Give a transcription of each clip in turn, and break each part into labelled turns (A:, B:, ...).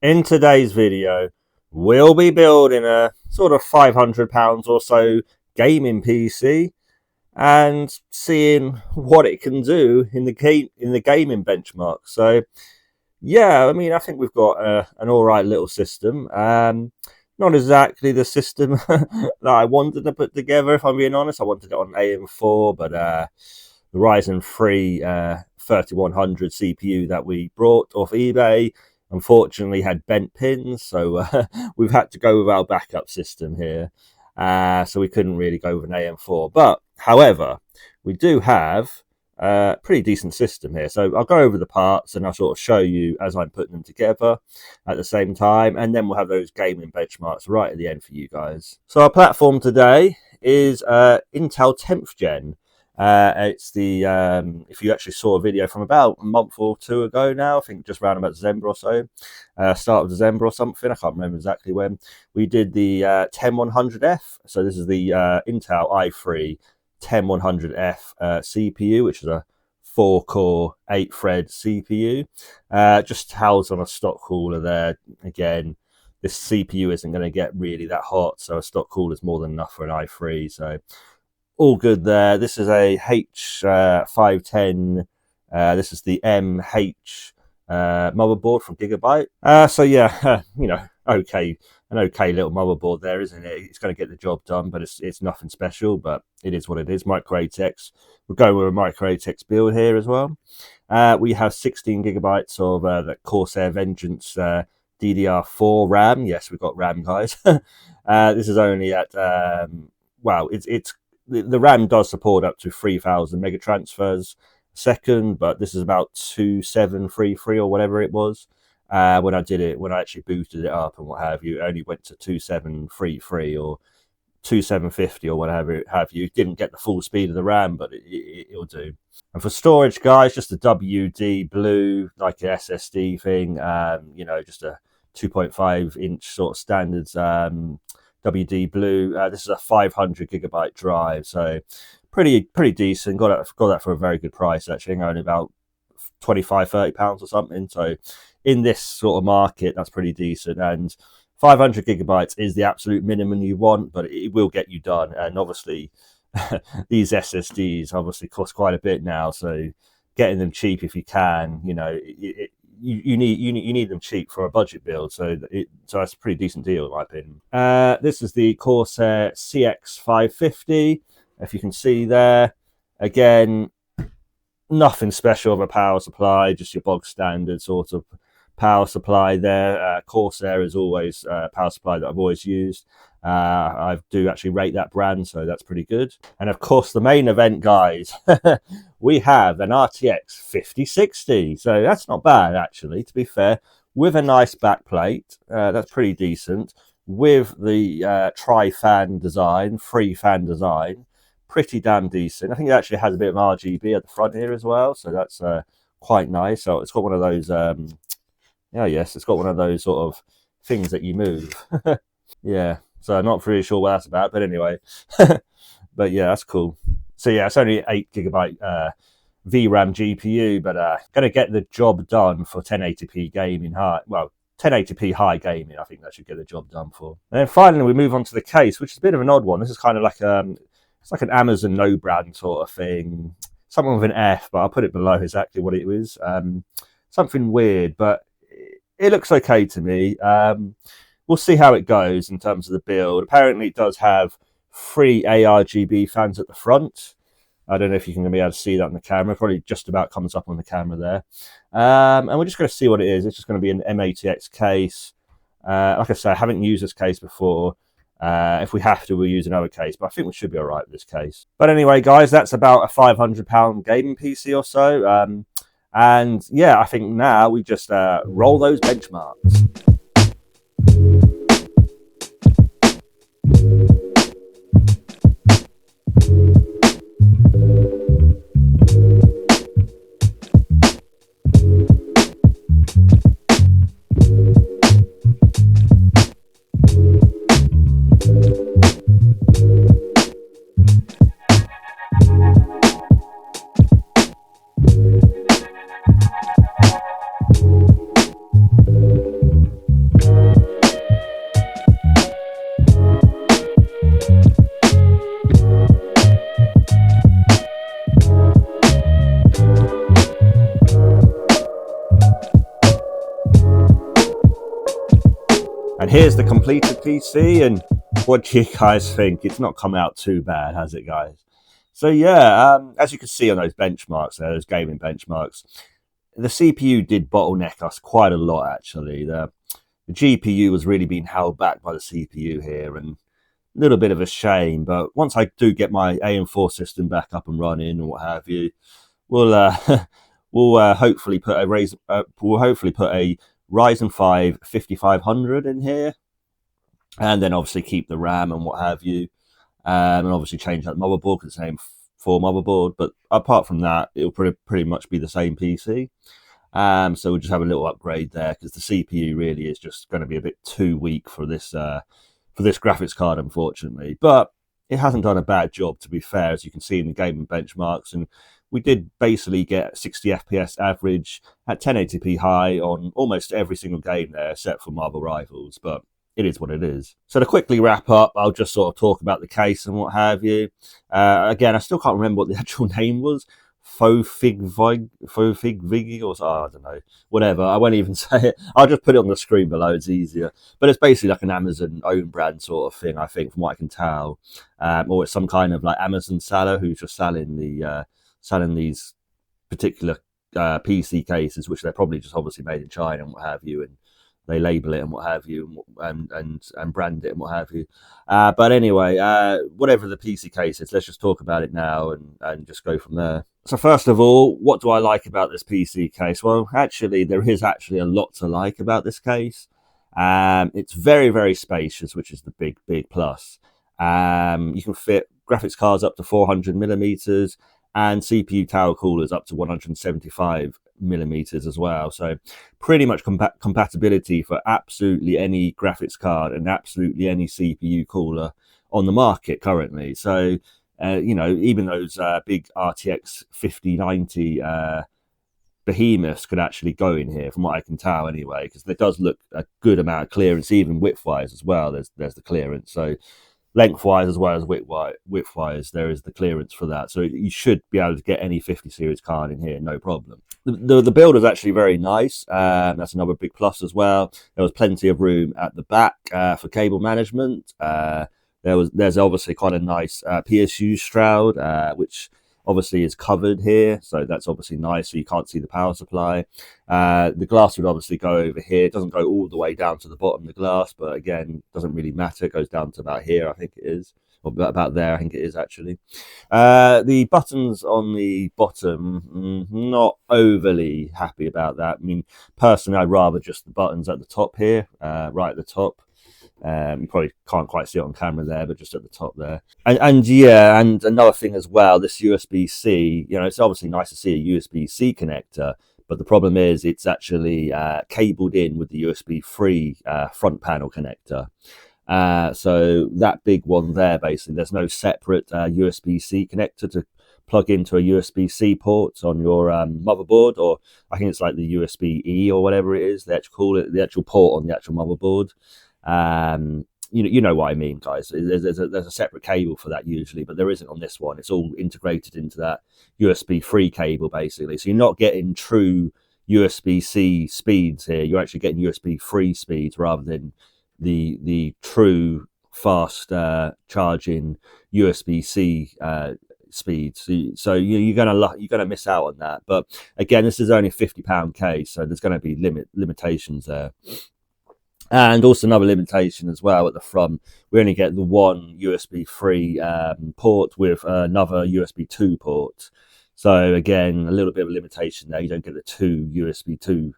A: In today's video, we'll be building a sort of £500 or so gaming PC and seeing what it can do in the gaming benchmark. So, yeah, I mean, I think we've got an all right little system. Not exactly the system that I wanted to put together, if I'm being honest. I wanted it on AM4, but the Ryzen 3 3100 CPU that we brought off eBay unfortunately had bent pins, so we've had to go with our backup system here. So we couldn't really go with an AM4. But, however, we do have a pretty decent system here. So I'll go over the parts and I'll sort of show you as I'm putting them together at the same time. And then we'll have those gaming benchmarks right at the end for you guys. So our platform today is Intel 10th Gen. It's the if you actually saw a video from about a month or two ago now, I think just around about December or so, start of December or something, I can't remember exactly when, we did the 10100F. So this is the Intel i3 10100F CPU, which is a 4-core 8-thread CPU, just housed on a stock cooler there. Again, this CPU isn't going to get really that hot, so a stock cooler is more than enough for an i3, so all good there. This is a H510. This is the MH motherboard from Gigabyte. So yeah, you know, an okay little motherboard there, isn't it? It's going to get the job done, but it's nothing special. But it is what it is. Micro ATX. We're going with a Micro ATX build here as well. We have 16 gigabytes of the Corsair Vengeance DDR4 RAM. Yes, we've got RAM, guys. This is only at wow, the RAM does support up to 3,000 mega transfers a second, but this is about 2733 or whatever it was. When I actually booted it up and what have you, it only went to 2733 or 2750 or whatever have you. Didn't get the full speed of the RAM, but it'll do. And for storage, guys, just a WD Blue, like an SSD thing, you know, just a 2.5-inch sort of standards WD Blue. This is a 500 gigabyte drive, so pretty decent. Got that for a very good price, actually, only about £25-30 or something. So in this sort of market, that's pretty decent. And 500 gigabytes is the absolute minimum you want, but it will get you done. And obviously, these SSDs obviously cost quite a bit now, so getting them cheap if you can, you know, you need them cheap for a budget build, so that's a pretty decent deal in my opinion. This is the Corsair CX550. If you can see there, again, nothing special of a power supply, just your bog standard sort of power supply there. Corsair is always a power supply that I've always used. I do actually rate that brand, so that's pretty good. And of course, the main event, guys, we have an RTX 5060. So that's not bad, actually, to be fair, with a nice backplate. That's pretty decent. With the tri-fan design, free-fan design, pretty damn decent. I think it actually has a bit of RGB at the front here as well, so that's quite nice. So it's got one of those, it's got one of those sort of things that you move. Yeah. So I'm not really sure what that's about, but anyway. But yeah, that's cool. So yeah, it's only 8 gigabyte VRAM GPU, but going to get the job done for 1080p gaming high. Well, 1080p high gaming, I think that should get the job done for. And then finally, we move on to the case, which is a bit of an odd one. This is kind of like it's like an Amazon no brand sort of thing. Something with an F, but I'll put it below exactly what it is. Something weird, but it looks okay to me. We'll see how it goes in terms of the build. Apparently, it does have 3 ARGB fans at the front. I don't know if you can be able to see that on the camera. Probably just about comes up on the camera there. And we're just going to see what it is. It's just going to be an M80X case. Like I say, I haven't used this case before. If we have to, we'll use another case. But I think we should be all right with this case. But anyway, guys, that's about a £500 gaming PC or so. And yeah, I think now we just roll those benchmarks. And here's the completed PC, and what do you guys think? It's not come out too bad, has it, guys? So yeah, as you can see on those benchmarks there, those gaming benchmarks, the CPU did bottleneck us quite a lot, actually. The GPU was really being held back by the CPU here, and a little bit of a shame. But once I do get my AM4 system back up and running and what have you, we'll we'll hopefully put a Ryzen 5 5500 in here, and then obviously keep the RAM and what have you, and obviously change that motherboard because it's the same 4 motherboard. But apart from that, it'll pretty much be the same PC. So we'll just have a little upgrade there because the CPU really is just going to be a bit too weak for this graphics card, unfortunately. But it hasn't done a bad job, to be fair, as you can see in the gaming benchmarks. And we did basically get 60 FPS average at 1080p high on almost every single game there, except for Marvel Rivals. But it is what it is. So to quickly wrap up, I'll just sort of talk about the case and what have you. Again, I still can't remember what the actual name was. Fofig or I don't know, whatever. I won't even say it. I'll just put it on the screen below. It's easier. But it's basically like an Amazon own brand sort of thing, I think, from what I can tell. Or it's some kind of like Amazon seller who's just selling these particular PC cases, which they're probably just obviously made in China and what have you, and they label it and what have you, and brand it and what have you. But anyway, whatever the PC case is, let's just talk about it now and just go from there. So first of all, what do I like about this PC case? Well, actually, there is actually a lot to like about this case. It's very, very spacious, which is the big plus. You can fit graphics cards up to 400 millimeters and CPU tower coolers up to 175 millimeters as well. So pretty much compatibility for absolutely any graphics card and absolutely any CPU cooler on the market currently. So even those big RTX 5090 behemoths could actually go in here, from what I can tell anyway, because there does look a good amount of clearance, even width-wise as well. There's the clearance. So lengthwise as well as widthwise, there is the clearance for that. So you should be able to get any 50 series card in here, no problem. The build is actually very nice. That's another big plus as well. There was plenty of room at the back for cable management. There's obviously quite a nice PSU shroud, which obviously is covered here, so that's obviously nice, so you can't see the power supply. The glass would obviously go over here. It doesn't go all the way down to the bottom of the glass, but again, doesn't really matter. It goes down to about here, I think it is, or about there, I think it is actually. The buttons on the bottom, not overly happy about that. I mean, personally, I'd rather just the buttons at the top here, right at the top. You probably can't quite see it on camera there, but just at the top there. And another thing as well, this USB-C, it's obviously nice to see a USB-C connector, but the problem is it's actually cabled in with the USB-3 front panel connector. So that big one there, basically, there's no separate USB-C connector to plug into a USB-C port on your motherboard, or I think it's like the USB-E or whatever it is, they actually call it, the actual port on the actual motherboard. You know what I mean, guys. There's a separate cable for that usually, but there isn't on this one. It's all integrated into that USB-3 cable, basically. So you're not getting true USB-C speeds here. You're actually getting USB-3 speeds rather than the true fast charging USB-C speeds. So you're gonna miss out on that. But again, this is only a £50 case, so there's going to be limitations there. And also another limitation as well at the front, we only get the one USB-3 port with another USB 2 port. So again, a little bit of a limitation there. You don't get the two USB 2.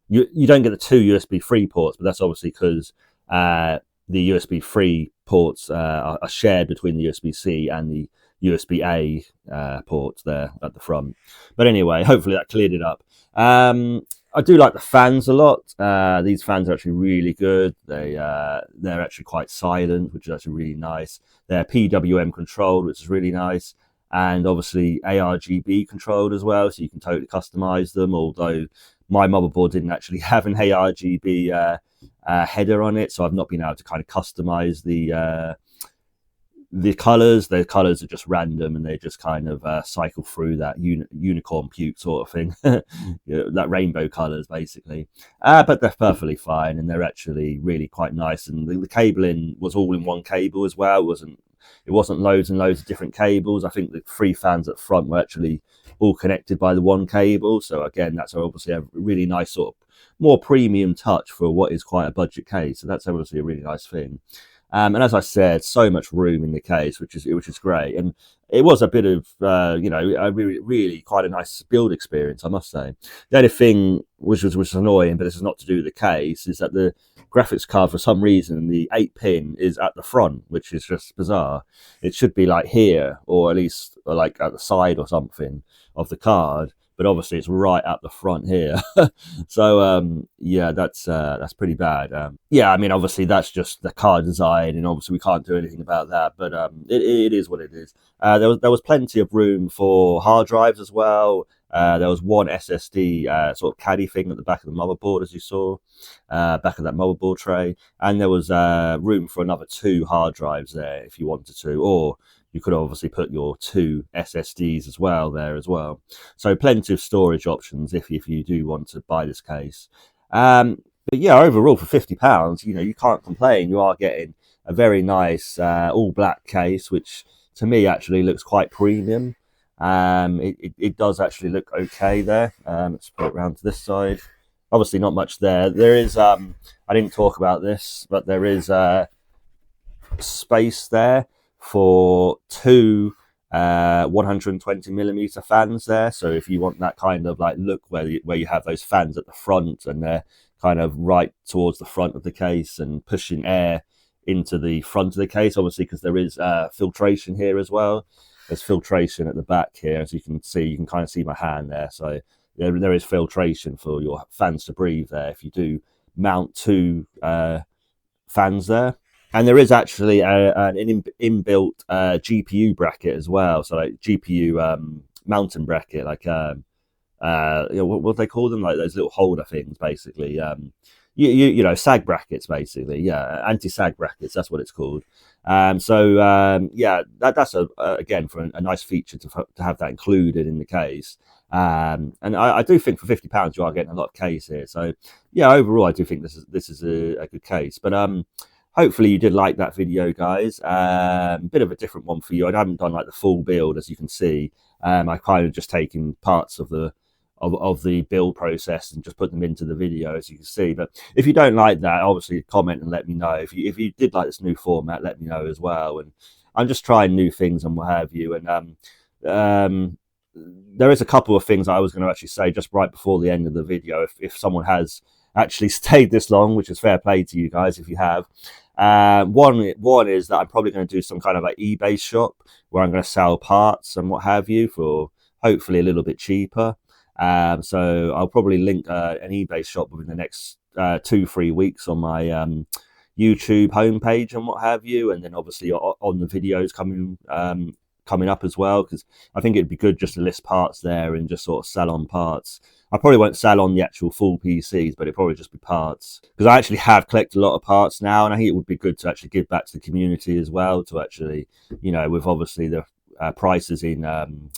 A: You don't get the two USB 3 ports, but that's obviously because the USB 3 ports are shared between the USB-C and the USB-A ports there at the front. But anyway, hopefully that cleared it up. I do like the fans a lot. These fans are actually really good. They're actually quite silent, which is actually really nice. They're PWM controlled, which is really nice. And obviously ARGB controlled as well, so you can totally customize them, although my motherboard didn't actually have an ARGB header on it, so I've not been able to kind of customize the the colours are just random, and they just kind of cycle through that unicorn puke sort of thing. That rainbow colours basically, but they're perfectly fine, and they're actually really quite nice. And the cabling was all in one cable as well. It wasn't loads and loads of different cables. I think the 3 fans at front were actually all connected by the one cable. So again, that's obviously a really nice sort of more premium touch for what is quite a budget case. So that's obviously a really nice thing. And as I said, so much room in the case, which is great. And it was a bit of, a really quite a nice build experience, I must say. The only thing which was annoying, but this is not to do with the case, is that the graphics card, for some reason, the 8-pin is at the front, which is just bizarre. It should be like here, or at least like at the side or something of the card. But obviously it's right at the front here. So yeah, that's pretty bad. Yeah, I mean, obviously that's just the car design, and obviously we can't do anything about that. But it is what it is. There was plenty of room for hard drives as well. There was one SSD sort of caddy thing at the back of the motherboard, as you saw, back of that motherboard tray, and there was room for another 2 hard drives there if you wanted to, or you could obviously put your 2 SSDs as well there as well. So plenty of storage options if you do want to buy this case. But yeah, overall for £50, you can't complain. You are getting a very nice all black case, which to me actually looks quite premium. It does actually look okay there. Let's put it around to this side. Obviously not much there. There is, I didn't talk about this, but there is space there for 2 120mm fans there. So if you want that kind of like look where you have those fans at the front, and they're kind of right towards the front of the case and pushing air into the front of the case, obviously, because there is filtration here as well. There's filtration at the back here, as you can see. You can kind of see my hand there. So there is filtration for your fans to breathe there if you do mount 2 fans there. And there is actually an inbuilt GPU bracket as well. So like GPU mountain bracket, like what do they call them? Like those little holder things, basically. Sag brackets, basically. Yeah, anti-sag brackets. That's what it's called. Yeah, that's again for a nice feature to have that included in the case. And I do think for £50 you are getting a lot of case here. So yeah, overall I do think this is a good case. But hopefully you did like that video, guys. Bit of a different one for you. I haven't done like the full build, as you can see. I've kind of just taken parts of the build process and just put them into the video, as you can see. But if you don't like that, obviously comment and let me know. If you did like this new format, let me know as well. And I'm just trying new things and what have you. And there is a couple of things I was going to actually say just right before the end of the video. If someone has actually stayed this long, which is fair play to you guys if you have. One is that I'm probably going to do some kind of like eBay shop where I'm going to sell parts and what have you for hopefully a little bit cheaper. So I'll probably link an eBay shop within the next 2-3 weeks on my YouTube homepage and what have you, and then obviously on the videos coming up as well, because I think it'd be good just to list parts there and just sort of sell on parts. I probably won't sell on the actual full PCs, but it'll probably just be parts, because I actually have collected a lot of parts now, and I think it would be good to actually give back to the community as well, to actually, with obviously the prices in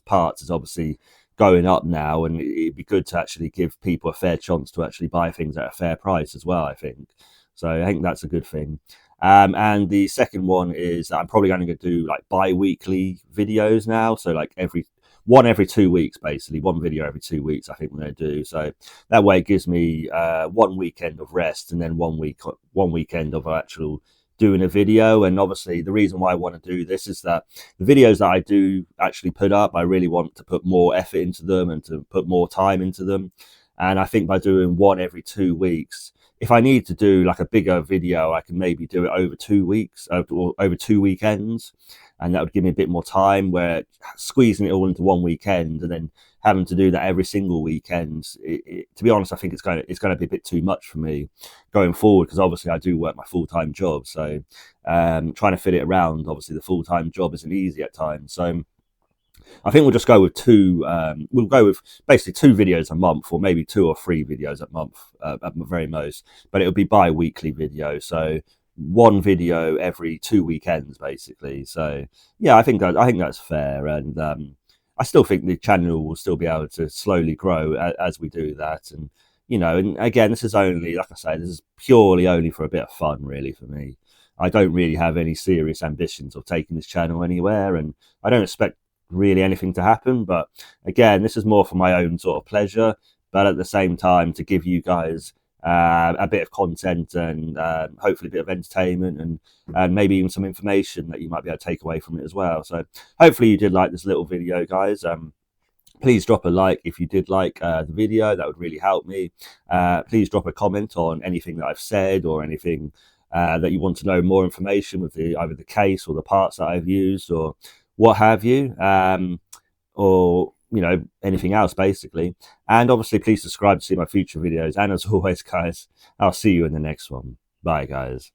A: parts is obviously going up now, and it'd be good to actually give people a fair chance to actually buy things at a fair price as well, I think. So I think that's a good thing. And the second one is that I'm probably going to do like bi-weekly videos now. So like every 2 weeks, basically 1 video every 2 weeks, I think we're going to do. So that way it gives me 1 weekend of rest, and then 1 weekend of actual doing a video. And obviously the reason why I want to do this is that the videos that I do actually put up, I really want to put more effort into them and to put more time into them. And I think by doing one every 2 weeks, if I need to do like a bigger video, I can maybe do it over 2 weeks, or over 2 weekends, and that would give me a bit more time. Where squeezing it all into 1 weekend and then having to do that every single weekend, to be honest, I think it's going to be a bit too much for me going forward, because obviously I do work my full-time job, so trying to fit it around, obviously the full-time job isn't easy at times. So I think we'll just go with we'll go with basically 2 videos a month, or maybe 2 or 3 videos a month at the very most, but it'll be bi-weekly videos. So one video every 2 weekends, basically. So yeah, I think that's fair, and I still think the channel will still be able to slowly grow as we do that. And and again, this is only, like I say, this is purely only for a bit of fun, really, for me. I don't really have any serious ambitions of taking this channel anywhere, and I don't expect really anything to happen. But again, this is more for my own sort of pleasure, but at the same time to give you guys a bit of content and hopefully a bit of entertainment and maybe even some information that you might be able to take away from it as well. So hopefully you did like this little video, guys. Please drop a like if you did like the video. That would really help me. Please drop a comment on anything that I've said or anything that you want to know more information with either the case or the parts that I've used or what have you. Or anything else, basically. And obviously please subscribe to see my future videos, and as always, guys, I'll see you in the next one. Bye, guys.